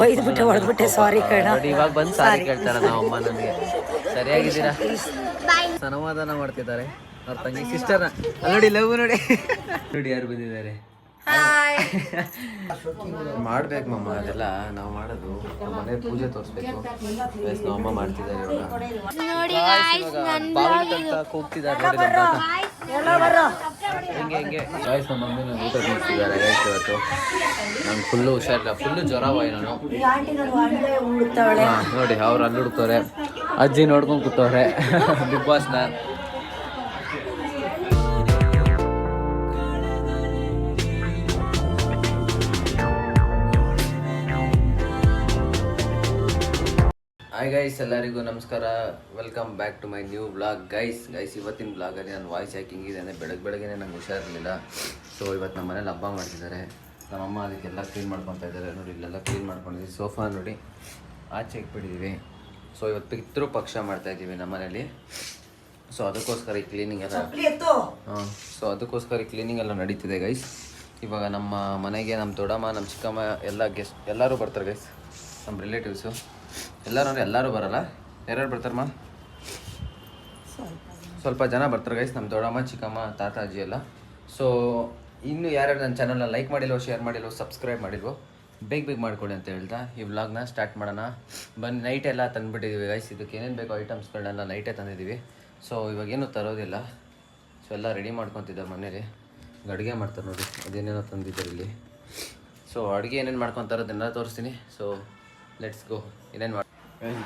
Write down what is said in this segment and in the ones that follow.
ಬೈದ್ಬಿಟ್ಟೆ ಹೊಡೆದ್ಬಿಟ್ಟೆ ಸಾರಿ ಕಣ. ಇವಾಗ ಬಂದು ಸಾರಿ ಕೇಳ್ತಾರ ನಾವಮ್ಮ ನನಗೆ. ಸರಿಯಾಗಿದ್ದೀರಾ? ಸಮಾಧಾನ ಮಾಡ್ತಿದ್ದಾರೆ ಅವ್ರ ತಂಗಿ ಸಿಸ್ಟರ್ನ. ನೋಡಿ ಲವ್ ನೋಡಿ ನೋಡಿ ಯಾರು ಬಂದಿದ್ದಾರೆ. ಮಾಡ್ಬೇಕು ಮಮ್ಮ, ಅದೆಲ್ಲ ನಾವು ಮಾಡೋದು. ನಮ್ಮ ಮನೆ ಪೂಜೆ ತೋರಿಸ್ಬೇಕು. ನಾವು ಅಮ್ಮ ಮಾಡ್ತಿದ್ದಾರೆ ಕೂಗ್ತಿದ್ದಾರೆ. ಹೆಂಗೆ ಹೆಂಗೆ ಗಾಯ್ಸ್ ನಮ್ಮ ಮಮ್ಮಿ ಊಟ ತಿನ್ನಿಸ್ತಿದ್ದಾರೆ. ಇವತ್ತು ನಂಗೆ ಫುಲ್ಲು ಹುಷಾರಿಲ್ಲ, ಫುಲ್ಲು ಜ್ವರವಾಯಿ ನಾನು. ನೋಡಿ ಅವ್ರು ಅಲ್ಲಿ ಹುಡ್ತವ್ರೆ, ಅಜ್ಜಿ ನೋಡ್ಕೊಂಡು ಕೂತವ್ರೆ ಬಿಗ್ ಬಾಸ್ನ. ಹಾಯ್ ಗೈಸ್, ಎಲ್ಲರಿಗೂ ನಮಸ್ಕಾರ. Welcome back to my new vlog. Guys ಇವತ್ತಿನ ವ್ಲಾಗಲ್ಲಿ ನಾನು ವಾಯ್ಸ್ ಹ್ಯಾಕಿಂಗ್ ಇದೆ. ಬೆಳಗ್ಗೆ ನಂಗೆ ಹುಷಾರಿರಲಿಲ್ಲ. ಸೊ ಇವತ್ತು ನಮ್ಮ ಮನೇಲಿ ಹಬ್ಬ ಮಾಡ್ತಿದ್ದಾರೆ. ನಮ್ಮಮ್ಮ ಅದಕ್ಕೆಲ್ಲ ಕ್ಲೀನ್ ಮಾಡ್ಕೊತಾ ಇದ್ದಾರೆ. ನೋಡಿ ಇಲ್ಲೆಲ್ಲ ಕ್ಲೀನ್ ಮಾಡ್ಕೊಂಡಿದ್ದೀವಿ. ಸೋಫಾ ನೋಡಿ ಆಚೆ ಇಟ್ಬಿಟ್ಟಿದ್ದೀವಿ. ಸೊ ಇವತ್ತು ಪಿತೃ ಪಕ್ಷ ಮಾಡ್ತಾಯಿದ್ದೀವಿ ನಮ್ಮ ಮನೇಲಿ. ಸೊ ಅದಕ್ಕೋಸ್ಕರ ಈ ಕ್ಲೀನಿಂಗ್ ಎಲ್ಲ ಕ್ಲೀನಿಂಗ್ ಎಲ್ಲ ನಡೀತಿದೆ ಗೈಸ್. ಇವಾಗ ನಮ್ಮ ಮನೆಗೆ ನಮ್ಮ ದೊಡ್ಡಮ್ಮ, ನಮ್ಮ ಚಿಕ್ಕಮ್ಮ ಎಲ್ಲ ಎಲ್ಲರೂ ಬರ್ತಾರೆ ಗೈಸ್. ನಮ್ಮ ರಿಲೇಟಿವ್ಸು ಎಲ್ಲರೂ ಬರಲ್ಲ. ಯಾರ್ಯಾರು ಬರ್ತಾರಮ್ಮ? ಸ್ವಲ್ಪ ಜನ ಬರ್ತಾರೆ ಗೈಸ್. ನಮ್ಮ ದೊಡ್ಡಮ್ಮ, ಚಿಕ್ಕಮ್ಮ, ತಾತ, ಅಜ್ಜಿ ಎಲ್ಲ. ಸೊ ಇನ್ನು ಯಾರ್ಯಾರು ನನ್ನ ಚಾನಲ್ನ ಲೈಕ್ ಮಾಡಿಲ್ವೋ, ಶೇರ್ ಮಾಡಿಲ್ವೋ, ಸಬ್ಸ್ಕ್ರೈಬ್ ಮಾಡಿಲ್ವೋ ಬೇಗ ಮಾಡ್ಕೊಳ್ಳಿ ಅಂತ ಹೇಳ್ತಾ ಈ ವ್ಲಾಗ್ನ ಸ್ಟಾರ್ಟ್ ಮಾಡೋಣ. ಬನ್ನಿ. ನೈಟ್ ಎಲ್ಲ ತಂದುಬಿಟ್ಟಿದ್ದೀವಿ ಗೈಸ್. ಇದಕ್ಕೆ ಏನೇನು ಬೇಕೋ ಐಟಮ್ಸ್ಗಳನ್ನೆಲ್ಲ ನೈಟೇ ತಂದಿದ್ದೀವಿ. ಸೊ ಇವಾಗೇನು ತರೋದಿಲ್ಲ. ಸೊ ಎಲ್ಲ ರೆಡಿ ಮಾಡ್ಕೊತಿದ್ದಾರೆ ಮನೇಲಿ. ಅಡುಗೆ ಮಾಡ್ತಾರೆ ನೋಡಿ, ಅದೇನೇನೋ ತಂದಿದ್ದಾರೆ ಇಲ್ಲಿ. ಸೊ ಅಡುಗೆ ಏನೇನು ಮಾಡ್ಕೊತಾರೋ ಅದನ್ನೆಲ್ಲ ತೋರಿಸ್ತೀನಿ. So let's go. ಏನೇನು ಮಾಡಿ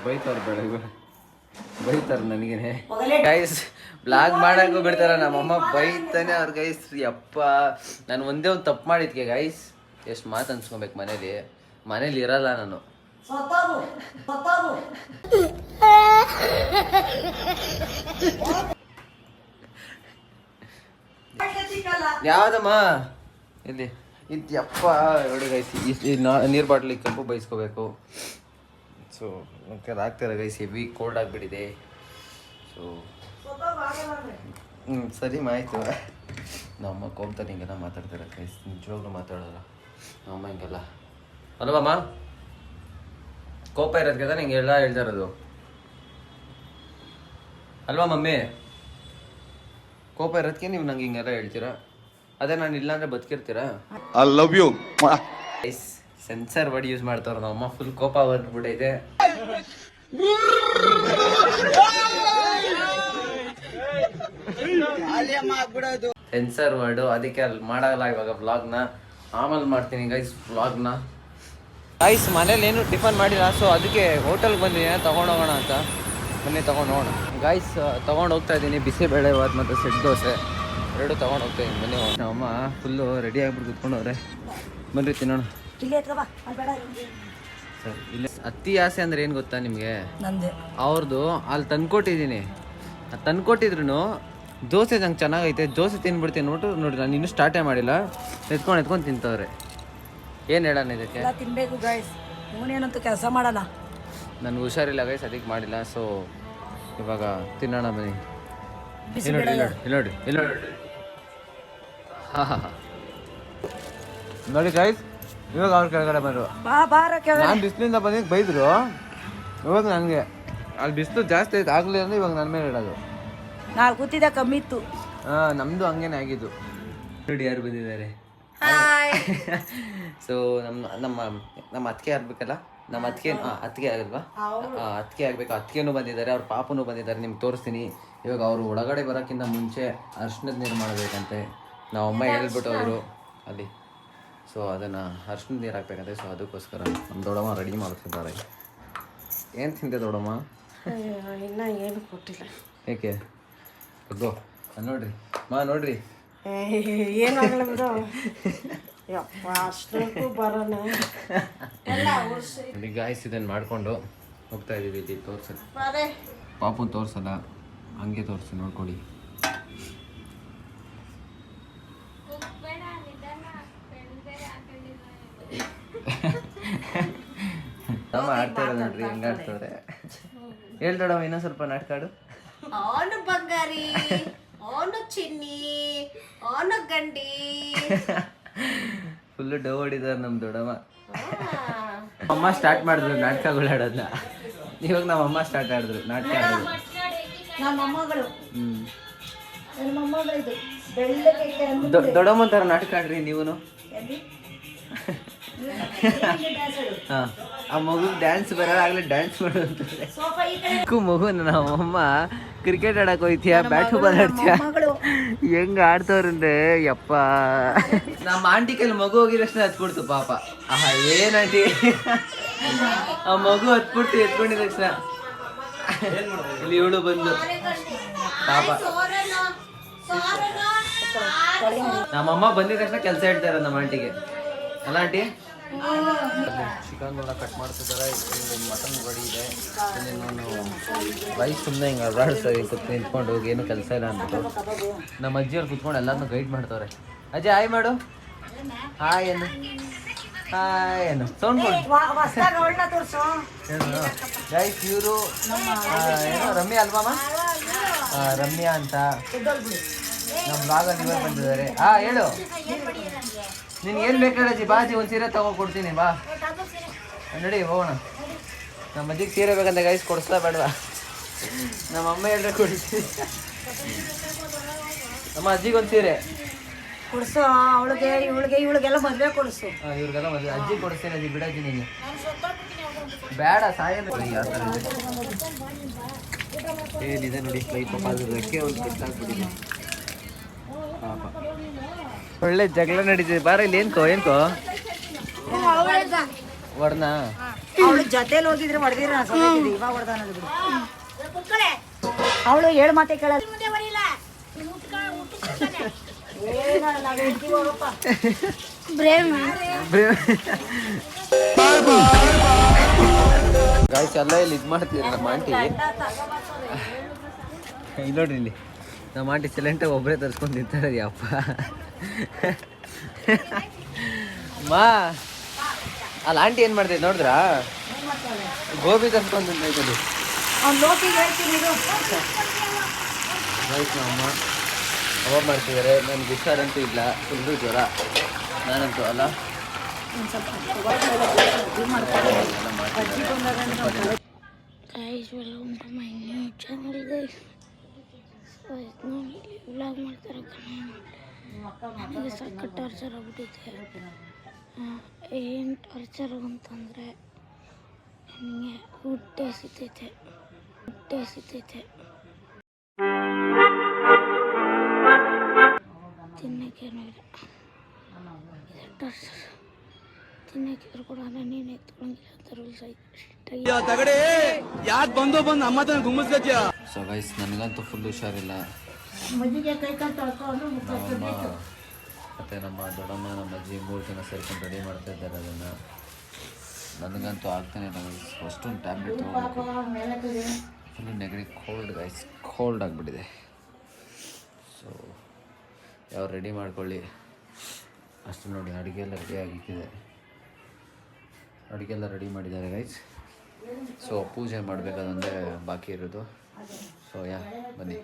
ಬೈತಾರೆ ಬೆಳಗ್ಗೆ ಬೈತಾರೆ ನನಗೇನೆ ಗೈಸ್. ಬ್ಲಾಗ್ ಮಾಡೋಕ್ಕೂ ಬಿಡ್ತಾರೆ ನಮ್ಮಮ್ಮ, ಬೈತಾನೆ ಅವ್ರ ಗೈಸ್. ಯಪ್ಪ, ನಾನು ಒಂದೇ ಒಂದು ತಪ್ಪು ಮಾಡಿದ್ಕೆ ಗೈಸ್ ಎಷ್ಟು ಮಾತು ಅನ್ಸ್ಕೊಬೇಕು. ಮನೇಲಿ ಇರಲ್ಲ ನಾನು. ಯಾವ್ದಮ್ಮ ಇಲ್ಲಿ ಯಪ್ಪ ನೋಡಿ ಗೈಸ್. ನೀರು ಬಾಟ್ಲಿಗೆ ಕಬ್ಬು ಬೈಸ್ಕೋಬೇಕು. ಸೊ ಅದು ಆಗ್ತಾರೆ ಗೈಸ್. ಹೆವಿ ಕೋಲ್ಡ್ ಆಗಿಬಿಟ್ಟಿದೆ. ಸೊ ಸರಿ ಆಯಿತು. ನಮ್ಮಮ್ಮ ಕೋಪ್ತಾರೆ ಹಿಂಗೆಲ್ಲ ಮಾತಾಡ್ತಾರೆ ಗೈಸ್. ನಿಜವಾಗ್ಲೂ ಮಾತಾಡೋಲ್ಲ ನಮ್ಮಮ್ಮ ಹಿಂಗೆಲ್ಲ. ಅಲ್ವಮ್ಮ? ಕೋಪ ಇರೋದಕ್ಕೆ ಹಿಂಗೆಲ್ಲ ಹೇಳ್ತಾ ಇರೋದು ಅಲ್ವಾ ಮಮ್ಮಿ? ಕೋಪ ಇರೋದಕ್ಕೆ ನೀವು ನಂಗೆ ಹಿಂಗೆಲ್ಲ ಹೇಳ್ತೀರಾ? ಅದೇ ನಾನು ಇಲ್ಲಾಂದ್ರೆ ಬದುಕಿರ್ತೀರಾ? I love you. Censor word use ಮಾಡ್ತಾರ ನಮ್ಮಮ್ಮ. ಫುಲ್ ಕೋಪ ಬಂದ್ಬಿಟ್ಟೈತೆ. ಸೆನ್ಸರ್ ವರ್ಡ್, ಅದಕ್ಕೆ ಅಲ್ಲಿ ಮಾಡಲ್ಲ ಇವಾಗ ವ್ಲಾಗ್ನ. ಆಮೇಲೆ ಮಾಡ್ತೀನಿ ಗೈಸ್ ವ್ಲಾಗ್ನ. ಗೈಸ್ ಮನೇಲಿ ಏನು ಟಿಫನ್ ಮಾಡಿಲ್ಲ. ಸೊ ಅದಕ್ಕೆ ಹೋಟೆಲ್ಗೆ ಬಂದಿದ್ದೀನಿ ತೊಗೊಂಡೋಗೋಣ ಅಂತ. ಬನ್ನಿ ತೊಗೊಂಡು ಹೋಗೋಣ ಗೈಸ್. ತೊಗೊಂಡು ಹೋಗ್ತಾ ಇದ್ದೀನಿ ಬಿಸಿಬೇಳೆ ಭಾತ್ ಮತ್ತು ಸೆಟ್ ದೋಸೆ ಎರಡು ತೊಗೊಂಡು ಹೋಗ್ತಾ ಇದ್ದೀನಿ. ಬನ್ನಿ. ನಮ್ಮಮ್ಮ ಫುಲ್ಲು ರೆಡಿ ಆಗ್ಬಿಟ್ಟು ಕುತ್ಕೊಂಡವ್ರೆ. ಬನ್ರಿ ತಿನ್ನೋಣ. ಸರ್ ಇಲ್ಲ, ಅತಿ ಆಸೆ ಅಂದ್ರೆ ಏನು ಗೊತ್ತಾ ನಿಮಗೆ? ಅವ್ರದ್ದು ಅಲ್ಲಿ ತಂದ್ಕೊಟ್ಟಿದ್ದೀನಿ. ತಂದ್ಕೊಟ್ಟಿದ್ರು ದೋಸೆ ನಂಗೆ ಚೆನ್ನಾಗೈತೆ, ದೋಸೆ ತಿನ್ಬಿಡ್ತೀನಿ ನೋಟು. ನೋಡಿ ನಾನು ಇನ್ನೂ ಸ್ಟಾರ್ಟೇ ಮಾಡಿಲ್ಲ. ಎತ್ಕೊಂಡು ತಿಂತವ್ರೆ. ಏನು ಹೇಳೋಣ ಇದಕ್ಕೆ? ತಿನ್ಬೇಕು ಗೈಸ್. ಇವನೇನಂತೂ ಕೆಲಸ ಮಾಡೋಣ. ನನಗೆ ಹುಷಾರಿಲ್ಲ ಗೈಸ್, ಅದಕ್ಕೆ ಮಾಡಿಲ್ಲ. ಸೊ ಇವಾಗ ತಿನ್ನೋಣ ಬನ್ನಿ. ಇಲ್ಲಿ ನೋಡಿ ಹಾಂ ನೋಡಿ ಗೈಸ್. ಇವಾಗ ಅವ್ರ ಕೆಳಗಡೆ ಬರುವ. ನಾನು ಬಿಸಿಲಿಂದ ಬಂದಿದ್ದು ಬೈದರು. ಇವಾಗ ನನಗೆ ಅಲ್ಲಿ ಬಿಸಿಲು ಜಾಸ್ತಿ ಆಯ್ತು ಆಗಲಿ ಅಂದರೆ ಇವಾಗ ನನ್ನ ಮೇಲೆ ಇಡೋದು. ನಾಲ್ಕು ಕೂತಿದ್ದ ಕಮ್ಮಿ ಇತ್ತು. ನಮ್ಮದು ಹಂಗೇನೆ ಆಗಿದ್ದು. ನೋಡಿ ಯಾರು ಬಂದಿದ್ದಾರೆ. ಸೊ ನಮ್ಮ ಅತ್ತಿಗೆ ಆಗ್ಬೇಕಲ್ಲ. ನಮ್ಮ ಅತ್ತಿಗೆ ಆಗಲ್ವಾ? ಅತ್ತಿಗೆ ಆಗಬೇಕು. ಅತ್ತಿಗೆನೂ ಬಂದಿದ್ದಾರೆ, ಅವ್ರ ಪಾಪನೂ ಬಂದಿದ್ದಾರೆ. ನಿಮ್ಗೆ ತೋರಿಸ್ತೀನಿ. ಇವಾಗ ಅವರು ಒಳಗಡೆ ಬರೋಕ್ಕಿಂತ ಮುಂಚೆ ಅರ್ಶಿನದ ನೀರು ಮಾಡಬೇಕಂತೆ. ನಾವಮ್ಮ ಹೇಳ್ಬಿಟ್ಟು ಅವರು ಅಲ್ಲಿ. ಸೊ ಅದನ್ನು ಅರ್ಶಿನದ ನೀರು ಹಾಕ್ಬೇಕಂತೆ. ಸೊ ಅದಕ್ಕೋಸ್ಕರ ನಮ್ಮ ದೊಡ್ಡಮ್ಮ ರೆಡಿ ಮಾಡ್ತಿದ್ದಾರೆ. ಏನು ತಿಂದೆ ದೊಡ್ಡಮ್ಮ? ಇನ್ನೂ ಏನು ಕೊಟ್ಟಿಲ್ಲ. ಏಕೆ? ಗೋ ನೋಡ್ರಿ ನೋಡ್ರಿ ಏನಾಗಲ್ಲ ಬಿಡು. ಅಷ್ಟಕ್ಕೂ ಬರೋಣ. ಗಾಯ್ಸ್ ಇದನ್ನು ಮಾಡಿಕೊಂಡು ಹೋಗ್ತಾ ಇದ್ದೀವಿ. ಇಲ್ಲಿ ತೋರ್ಸಲ್ಲ, ಪಾಪುನ್ ತೋರಿಸಲ್ಲ, ಹಂಗೆ ತೋರಿಸಿ ನೋಡ್ಕೊಡಿ. ನಮ್ಮ ಆಡ್ತಾರೆ ನೋಡ್ರಿ, ಹೆಂಗೆ ಆಡ್ತವ್ರೆ. ಹೇಳ್ದೋಡವ ಇನ್ನೊಂದು ಸ್ವಲ್ಪ ನಾಟ್ಕಾಡು. ಅವನು ಬಂಗಾರಿ, ಅವನು ಚಿನ್ನಿ, ಅವನು ಗಂಡಿ. ಫುಲ್ಲು ಡವ್ ಹೊಡಿದಾರೆ ನಮ್ಮ ದೊಡ್ಡಮ್ಮ. ಅಮ್ಮ ಸ್ಟಾರ್ಟ್ ಮಾಡಿದ್ರು ನಾಟಕಗಳು ಆಡೋದನ್ನ. ಇವಾಗ ನಮ್ಮಮ್ಮ ಸ್ಟಾರ್ಟ್ ಆಡಿದ್ರು ನಾಟಕ ಆಡೋದು. ನಮ್ಮ ಮೊಮ್ಮಗಳು ಹ್ಮ್ ನನ್ನ ಮೊಮ್ಮಗಳು ಇದು ಬೆಳ್ಳಗೆ ದೊಡ್ಡಮ್ಮ ಥರ ನಾಟಕ ಆಡ್ರಿ ನೀವು. ಹಾ ಆ ಮಗು ಡ್ಯಾನ್ಸ್ ಬರೋದು ಆಗ್ಲೇ ಡ್ಯಾನ್ಸ್ ಮಾಡೋದು. ಮಗು ನಮ್ಮಮ್ಮ ಕ್ರಿಕೆಟ್ ಆಡಕ್ ಹೋಯ್ತೀಯ ಬ್ಯಾಟು ಬಾಲ್ ಆಡ್ತೀಯ ಹೆಂಗ್ ಆಡ್ತವ್ರಂದ್ರೆ ಯಪ್ಪ. ನಮ್ಮ ಆಂಟಿ ಕೈಲಿ ಮಗು ಹೋಗಿದಷ್ಟು ಹತ್ಬಿಡ್ತು ಪಾಪ. ಆಹಾ ಏನ್ ಆಂಟಿ ಆ ಮಗು ಹತ್ಬಿಡ್ತು ಎತ್ಕೊಂಡಿದ ತಕ್ಷಣ ಇಲ್ಲಿ ಇವಳು ಬಂದು ಪಾಪ. ನಮ್ಮಮ್ಮ ಬಂದಿದ ತಕ್ಷಣ ಕೆಲಸ ಹೇಳ್ತಾರೆ ನಮ್ಮ ಆಂಟಿಗೆ ಅಲ್ಲ ಆಂಟಿ. ಚಿಕನ್ ಎಲ್ಲ ಕಟ್ ಮಾಡ್ತಿದ್ದಾರೆ. ಮಟನ್ ರೆಡಿ ಇದೆ. ನಾನು ರೈಸ್ ಸುಮ್ಮನೆ ಹಿಂಗೆ ಅಡ್ಡಾಡಿಸ್ತಾರೆ ನಿಂತ್ಕೊಂಡು ಹೋಗಿ ಏನು ಕೆಲಸ ಇಲ್ಲ ಅಂದ್ಬಿಟ್ಟು ನಮ್ಮ ಅಜ್ಜಿಯವ್ರು ಕುತ್ಕೊಂಡು ಎಲ್ಲರನ್ನೂ ಗೈಡ್ ಮಾಡ್ತವ್ರೆ. ಅಜ್ಜಿ ಹಾಯ್ ಮಾಡು. ಹಾಯ್ ಏನು ಹಾಯ್ ಏನು ಸೌಂಡ್ ಕೊಡು. ಗೈಸ್ ಇವರು ಏನೋ ರಮ್ಯಾ ಅಲ್ವಾಮ. ರಮ್ಯಾ ಅಂತ ನಮ್ಮ ಬ್ಲಾಗಲ್ಲಿ ಇವಾಗ ಬಂದಿದ್ದಾರೆ. ಹೇಳು ನಿನ್ಗೆ ಏನು ಬೇಕಾಡಜ್ಜಿ ಬಾಜಿ ಒಂದು ಸೀರೆ ತಗೊಂಡು ಕೊಡ್ತೀನಿ ಬಾ ನಡಿ ಹೋಗೋಣ. ನಮ್ಮ ಅಜ್ಜಿಗೆ ಸೀರೆ ಬೇಕಂತ ಗೈಸ್ ಕೊಡಿಸ್ತಾ ಬೇಡವಾ. ನಮ್ಮ ಅಮ್ಮ ಹೇಳ್ರೆ ಕೊಡಿಸ್ತೀನಿ. ನಮ್ಮ ಅಜ್ಜಿಗೆ ಒಂದು ಸೀರೆ ಕೊಡಿಸು ಅವಳಿಗೆ ಇವಳಿಗೆಲ್ಲ ಮದುವೆ ಕೊಡಿಸು. ಇವ್ರಿಗೆಲ್ಲ ಮದುವೆ ಅಜ್ಜಿ ಕೊಡಿಸ್ತೀನಿ. ಅಜ್ಜಿ ಬಿಡಜ್ಜಿ ನೀನು ಬೇಡ ಸಾಯಲ್ಲ. ಯಾವ ಥರ ಏನಿದೆ ನೋಡಿ ಪಾಪ ಅದು ರೆಕ್ಕೆ ಒಂದು ಕಟ್ಟಾಕ್ಬಿಟ್ಟಿದೆ ಪಾಪ. ಒಳ್ಳೆ ಜಗಳ ನಡೀತಿದೆ. ಬಾರ ಇಲ್ಲಿ ಏನ್ಕೋ ಹೊಡ್ನಾ ಅವಳು ಜೊತೆಲಿ ಹೋಗಿದ್ರೆ ಹೊಡೆದಿರ ಇವಾಗ ಹೊಡೆದ ಅವಳು ಹೇಳು ಮಾತೆ ಕೇಳ. ಗಾಯ್ಸ್ ಎಲ್ಲ ಇಲ್ಲಿ ಇದು ಮಾಡ್ತಿದ್ರು ನಮ್ಮ ಆಂಟಿ. ಇಲ್ಲಿ ನೋಡ್ರಿ ಇಲ್ಲಿ ನಮ್ಮ ಆಂಟಿ ಸಿಲೆಂಟಾಗಿ ಒಬ್ಬರೇ ತರ್ಸ್ಕೊಂಡು ತಿಂತಾರೆ. ಯಪ್ಪ ಮಾ ಅಲ್ಲಿ ಆಂಟಿ ಏನು ಮಾಡ್ತೈತೆ ನೋಡಿದ್ರಾ? ಗೋಬಿ ತರ್ಸ್ಕೊಂಡು ತಿಂತೈತದು. ಗೈಸ್ ನಮ್ಮ ಅವ ಮಾಡ್ತಿದ್ದಾರೆ. ನನಗೆ ಹುಷಾರಂತೂ ಇಲ್ಲ, ಫುಲ್ಲು ಜ್ವರ. ನಾನಂತೂ ಅಲ್ಲ guys welcome to my new channel guys. Vlog ಮಾಡ್ತಾರೆ. ನನಗೆ ಸಖತ್ ಟಾರ್ಚರ್ ಆಗ್ಬಿಟ್ಟಿದೆ. ಏನು ಟಾರ್ಚರ್ ಅಂತಂದರೆ ನನಗೆ ಹೊಟ್ಟೆ ಸಿತೈತೆ ತಿನ್ನೋಕ್ಕೇನೂ ಇಲ್ಲ. ಇದು ಟಾರ್ಚರ್. ತಿನ್ನೋಕ್ಕಿದ್ರು ಕೂಡ ನೀನು ಎತ್ಕೊಳ್ಳಂಗಿಲ್ಲ ಅಂತ ರೂಲ್ಸ್ ಐತೆ. ಸೊ ಗೈಸ್ ನನಗಂತೂ ಫುಲ್ ಹುಷಾರಿಲ್ಲ. ನಮ್ಮಮ್ಮ ಮತ್ತು ನಮ್ಮ ದೊಡ್ಡಮ್ಮ ನಮ್ಮ ಅಜ್ಜಿ 3 ಜನ ಸೇರ್ಕೊಂಡು ರೆಡಿ ಮಾಡ್ತಾ ಇದ್ದಾರೆ ಅದನ್ನು. ನನಗಂತೂ ಆಗ್ತಾನೆ ಇಲ್ಲ. ಅಷ್ಟೊಂದು ಟ್ಯಾಬ್ಲೆಟ್ ತೊಗೊಳ್ಬೇಕು. ಫುಲ್ಲು ನೆಗಡಿ ಕೋಲ್ಡ್ ಗೈಸ್, ಕೋಲ್ಡ್ ಆಗಿಬಿಟ್ಟಿದೆ. ಸೊ ಯಾವ ರೆಡಿ ಮಾಡ್ಕೊಳ್ಳಿ ಅಷ್ಟು ನೋಡಿ. ಅಡುಗೆ ಎಲ್ಲ ರೆಡಿ ಆಗಿಕ್ಕಿದೆ. ಅಡುಗೆ ಎಲ್ಲ ರೆಡಿ ಮಾಡಿದ್ದಾರೆ ಗೈಸ್. ಸೊ ಪೂಜೆ ಮಾಡಬೇಕಾದಂದರೆ ಬಾಕಿ ಇರೋದು. ಸೊ ಬನ್ನಿ.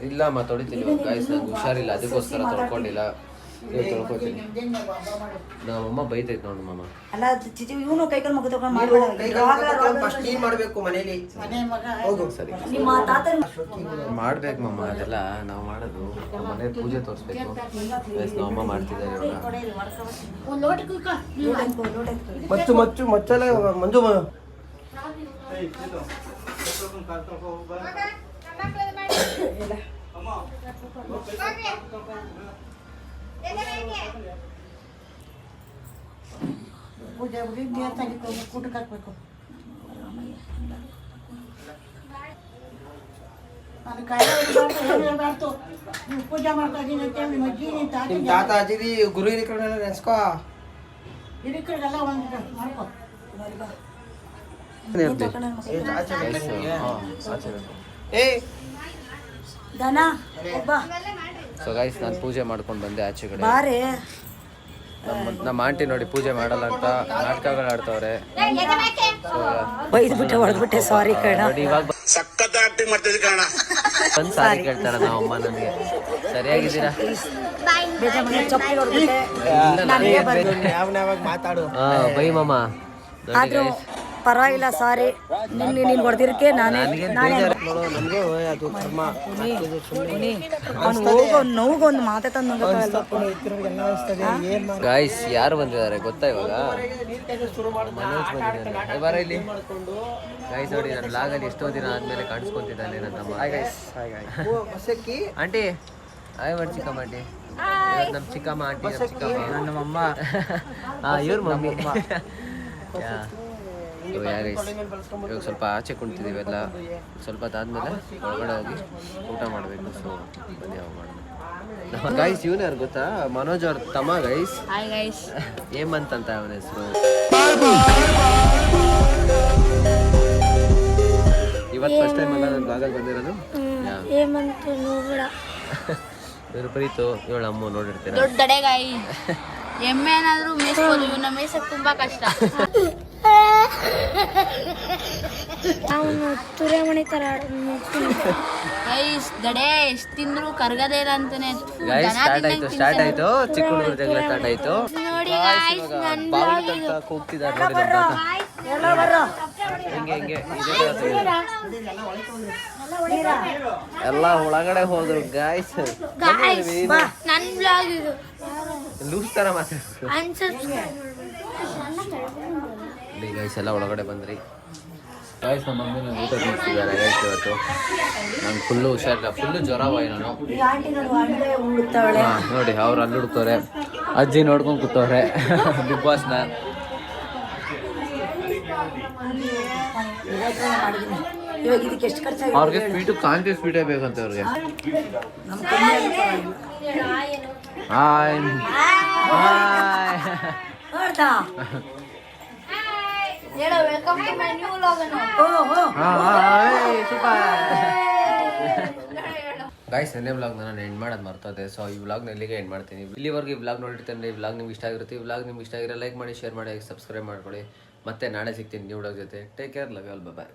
ಇಲ್ಲಮ್ಮ ತೊಳಿತೀನಿ ಗೈಸ್. ನಂಗೆ ಹುಷಾರಿಲ್ಲ ಅದಕ್ಕೋಸ್ಕರ ತೊಳ್ಕೊಂಡಿಲ್ಲ. ತೊಳ್ಕೊತೀನಿ. ನಮ್ಮಮ್ಮ ಬೈತೈತೆ ನೋಡಿ ಮಮ್ಮ. ಮಾಡ್ಬೇಕು ಮಮ್ಮ ಅದೆಲ್ಲ ನಾವು ಮಾಡೋದು. ನಮ್ಮ ಮನೆ ಪೂಜೆ ತೋರಿಸ್ಬೇಕು ಗೈಸ್. ನಮ್ಮಮ್ಮ ಮಾಡ್ತಿದ್ದಾರೆ ಇವಾಗ. ಮಚ್ಚಲ್ಲ ಮಂಜು ಪೂಜೆ ಊಟಕ್ಕೆ ಹಾಕ್ಬೇಕು. ನಾನು ಕಾಯ್ದು ಪೂಜೆ ಮಾಡ್ತಾ ಇದ್ದೀನಿ ಅಂತ ನಿಮ್ಮ ಅಜ್ಜಿ ನಿಮ್ಮ ತಾತ ಅಜ್ಜಿದಿ ಗುರು ಹಿರಿಕರನ್ನೆಲ್ಲ ನೆನೆಸ್ಕೋ. ಹಿರಿಕರಿಗೆಲ್ಲ ಒಂದು ಮಾಡ್ಕೊ. ದನ ಒಬ್ಬ. ಸೊ ಗೈಸ್ ನಾನು ಪೂಜೆ ಮಾಡ್ಕೊಂಡು ಬಂದೆ ಆಚೆ ಕಡೆ. ಬಾರೆ ನಮ್ಮ ಆಂಟಿ ನೋಡಿ ಪೂಜೆ ಮಾಡಲ್ಲ ಅಂತ ನಾಟಕಗಳು ಆಡ್ತವ್ರೆ. ಬೈದ್ಬಿಟ್ಟೆ ಹೊಡೆದ್ಬಿಟ್ಟೆ. ಸಾರಿ ಕಣ. ಇವಾಗ ಸಖತ್ ಆಕ್ಟಿಂಗ್ ಮಾಡ್ತಿದ್ದೆ ಕಾರಣ ಒಂದು ಸಾರಿ ಕೇಳ್ತಾರ ನಾವು ಅಮ್ಮ ನನಗೆ ಸರಿಯಾಗಿದ್ದೀರಾ ಯಾವಾಗ ಮಾತಾಡು ಬೈ ಮಾಮ ಆದ್ರೂ ಪರವಾಗಿಲ್ಲ, ಸಾರಿ. ನೀನು ಹೊಡೆದಿರಕ್ಕೆ ನಾನೇ ನೋಡು ನಮ್ಗೆ ಅದು ಕರ್ಮ ಅವ್ನು ಹೋಗೋ ನೋವು ಒಂದು ಮಾತೆ ತಂದು ಗಾಯ್ಸ್ ಯಾರು ಬಂದಿದ್ದಾರೆ ಗೊತ್ತಾ ಇವಾಗ? ಮನೋಜ್ ಬಂದಿದ್ದಾನೆ. ಬಾರ ಇಲ್ಲಿ ಗಾಯ್ಸ್ ನೋಡಿ, ನನ್ನ ಲಾಗಲ್ಲಿ ಎಷ್ಟೋ ದಿನ ಆದ್ಮೇಲೆ ಕಾಣಿಸ್ಕೊಂತಿದ್ದಾನೆ ನನ್ನ ತಮ್ಮ. ಆಂಟಿ ಆಯ್ ಮಾಡಿ ಚಿಕ್ಕಮ್ಮ ಆಂಟಿ, ನಮ್ಮ ಚಿಕ್ಕಮ್ಮ ಆಂಟಿ, ನಮ್ಮ ಚಿಕ್ಕಮ್ಮ, ನಮ್ಮಮ್ಮ ಇವ್ರ ಮಮ್ಮಿ. ಇವಾಗ ಸ್ವಲ್ಪ ಆಚೆ ಕುಂತಿದ್ದೀವಿ ಎಲ್ಲ, ಸ್ವಲ್ಪ ಅದಾದ್ಮೇಲೆ ಒಳಗಡೆ ಹೋಗಿ ಊಟ ಮಾಡಬೇಕು. ಸೊ ಬನ್ನಿ ಅವಾಗ ಮಾಡೋಣ. ಗೈಸ್ ಇವನು ಯಾರು ಗೊತ್ತಾ? ಮನೋಜ್ ಅವ್ರ ತಮ್ಮ ಗೈಸ್. ಹೇಮಂತ್ ಅಂತ ಅವನ ಹೆಸರು. ಇವತ್ತು ಫಸ್ಟ್ ಟೈಮ್ ಅಲ್ಲ ನನ್ನ ಬ್ಲಾಗಲ್ಲಿ ಬಂದಿರೋದು. ಇವ್ರು ಪ್ರೀತು, ಇವಳ ಅಮ್ಮ ನೋಡಿರ್ತೀರ. ದೊಡ್ಡಡೆಗಾಯಿ ಎಮ್ಮೆ ಏನಾದ್ರೂ ಮೇಯಿಸ್ಬೋದು, ಇವನ್ನ ಮೇಯ್ಸಕ್ ತುಂಬಾ ಕಷ್ಟ. ಅವನು ತುರೆಮಣಿ ತರ ಗೈಸ್ ದಡೆ ಎಷ್ಟ್ ತಿಂದ್ರು ಕರ್ಗದೇ ಇಲ್ಲ ಅಂತಾನೆ. ಗೈಸ್ ಸ್ಟಾರ್ಟ್ ಆಯ್ತು ಚಿಕ್ಕ ಹುಡುಗರ ಜಗಳ ಸ್ಟಾರ್ಟ್ ಆಯ್ತು. ನೋಡಿ ಗೈಸ್, ಬಾವುಟ ಅಂತ ಕೂಗ್ತಿದ್ದಾರೆ ನೋಡಿ ನಮ್ಮ ತಾತ. ಹಿಂಗೆ ಹಿಂಗೆ ಎಲ್ಲ ಒಳಗಡೆ ಹೋದ್ರು ಗಾಯ್ಸ್. ನನ್ ಬ್ಲಾಗ್ ಇದು ಲೂಸ್ ತರ ಮಾತಾಡ್ತಾರೆ ಗೈಸ್. ಎಲ್ಲ ಒಳಗಡೆ ಬಂದ್ರಿ ಗೈಸ್. ನಮ್ಮ ಮಮ್ಮಿ ನಂಗೆ ಊಟ ತಿನ್ನಿಸ್ತಿದ್ದಾರೆ ಗೈಸ್. ಇವತ್ತು ನಂಗೆ ಫುಲ್ಲು ಹುಷಾರಿಲ್ಲ, ಫುಲ್ಲು ಜ್ವರ ಬಾಯಿ ನಾನು. ನೋಡಿ ಅವ್ರು ಅಲ್ಲಿ ಹುಡ್ತವ್ರೆ, ಅಜ್ಜಿ ನೋಡ್ಕೊಂಡು ಕೂತವ್ರೆ ಬಿಗ್ ಬಾಸ್ನ. ಅವ್ರಿಗೆ ಸ್ವೀಟು ಕಾಂತಿ ಸ್ವೀಟೇ ಬೇಕಂತ ಅವ್ರಿಗೆ. ಹಾಯ್ ಹೇಳೋ welcome to my new vlog ಅನ್ನು. ಗಾಯ್ಸ್ ನೆನ್ನೆ ವ್ಲಾಗ್ ನಾನು ಎಂಡ್ ಮಾಡೋದು ಮರ್ತೋದೆ. ಸೊ ಈ ವ್ಲಾಗ್ನ ಇಲ್ಲಿಗೆ ಎಂಡ್ ಮಾಡ್ತೀನಿ. ಇಲ್ಲಿವರೆಗೆ ಈ ವ್ಲಾಗ್ ನೋಡಿರ್ತೀನಿ. ಈ ವ್ಲಾಗ್ ನಿಮ್ಗೆ ಇಷ್ಟ ಆಗಿರುತ್ತೆ. ಈ ವ್ಲಾಗ್ ನಿಮ್ಗೆ ಇಷ್ಟ ಆಗಿರೋ ಲೈಕ್ ಮಾಡಿ, ಶೇರ್ ಮಾಡಿ, ಸಬ್ಸ್ಕ್ರೈಬ್ ಮಾಡ್ಕೊಳ್ಳಿ. ಮತ್ತೆ ನಾಳೆ ಸಿಗ್ತೀನಿ ನ್ಯೂ ವ್ಲಾಗ್ ಜೊತೆ. Take care, love you all, bye bye.